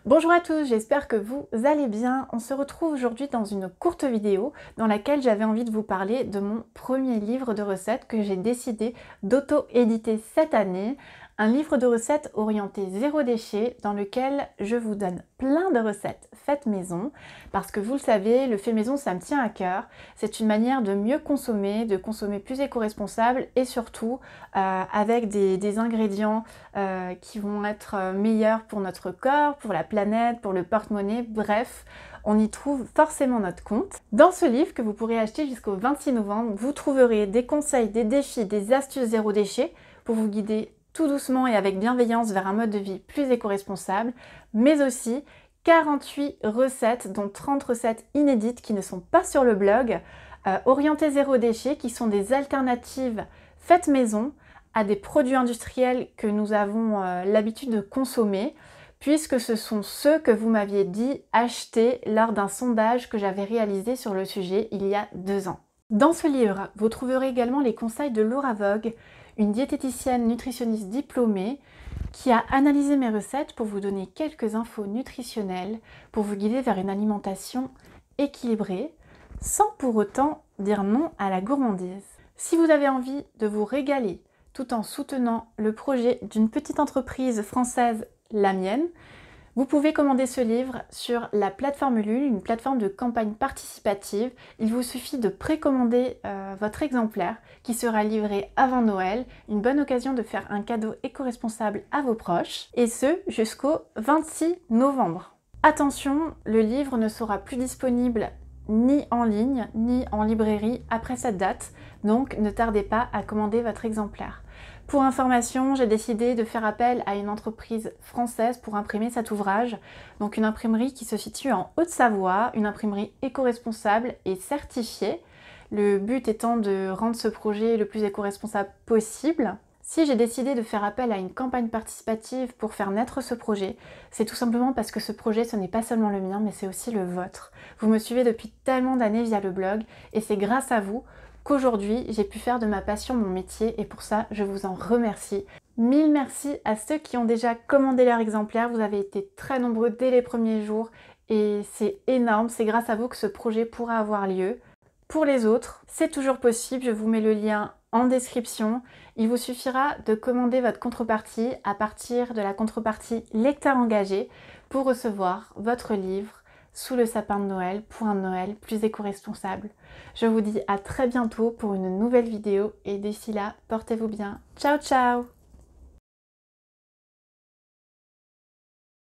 Bonjour à tous, j'espère que vous allez bien. On se retrouve aujourd'hui dans une courte vidéo dans laquelle j'avais envie de vous parler de mon premier livre de recettes que j'ai décidé d'auto-éditer cette année. Un livre de recettes orienté zéro déchet dans lequel je vous donne plein de recettes faites maison parce que vous le savez, le fait maison ça me tient à cœur. C'est une manière de mieux consommer, de consommer plus éco-responsable et surtout avec des ingrédients qui vont être meilleurs pour notre corps, pour la planète, pour le porte-monnaie, bref, on y trouve forcément notre compte. Dans ce livre que vous pourrez acheter jusqu'au 26 novembre, vous trouverez des conseils, des défis, des astuces zéro déchet pour vous guider tout doucement et avec bienveillance vers un mode de vie plus éco-responsable, mais aussi 48 recettes, dont 30 recettes inédites qui ne sont pas sur le blog, orientées zéro déchet, qui sont des alternatives faites maison à des produits industriels que nous avons l'habitude de consommer, puisque ce sont ceux que vous m'aviez dit acheter lors d'un sondage que j'avais réalisé sur le sujet il y a 2 ans. Dans ce livre, vous trouverez également les conseils de Laura Vogue, une diététicienne nutritionniste diplômée qui a analysé mes recettes pour vous donner quelques infos nutritionnelles, pour vous guider vers une alimentation équilibrée, sans pour autant dire non à la gourmandise. Si vous avez envie de vous régaler tout en soutenant le projet d'une petite entreprise française, la mienne, vous pouvez commander ce livre sur la plateforme Ulule, une plateforme de campagne participative. Il vous suffit de précommander votre exemplaire qui sera livré avant Noël, une bonne occasion de faire un cadeau éco-responsable à vos proches, et ce jusqu'au 26 novembre. Attention, le livre ne sera plus disponible ni en ligne, ni en librairie après cette date, donc ne tardez pas à commander votre exemplaire. Pour information, j'ai décidé de faire appel à une entreprise française pour imprimer cet ouvrage, donc une imprimerie qui se situe en Haute-Savoie, une imprimerie éco-responsable et certifiée, le but étant de rendre ce projet le plus éco-responsable possible. Si j'ai décidé de faire appel à une campagne participative pour faire naître ce projet, c'est tout simplement parce que ce projet, ce n'est pas seulement le mien, mais c'est aussi le vôtre. Vous me suivez depuis tellement d'années via le blog, et c'est grâce à vous qu'aujourd'hui, j'ai pu faire de ma passion mon métier, et pour ça, je vous en remercie. Mille merci à ceux qui ont déjà commandé leur exemplaire, vous avez été très nombreux dès les premiers jours, et c'est énorme, c'est grâce à vous que ce projet pourra avoir lieu. Pour les autres, c'est toujours possible, je vous mets le lien en description. Il vous suffira de commander votre contrepartie à partir de la contrepartie lecteur engagé pour recevoir votre livre sous le sapin de Noël pour un Noël plus éco-responsable. Je vous dis à très bientôt pour une nouvelle vidéo et d'ici là, portez-vous bien. Ciao ciao!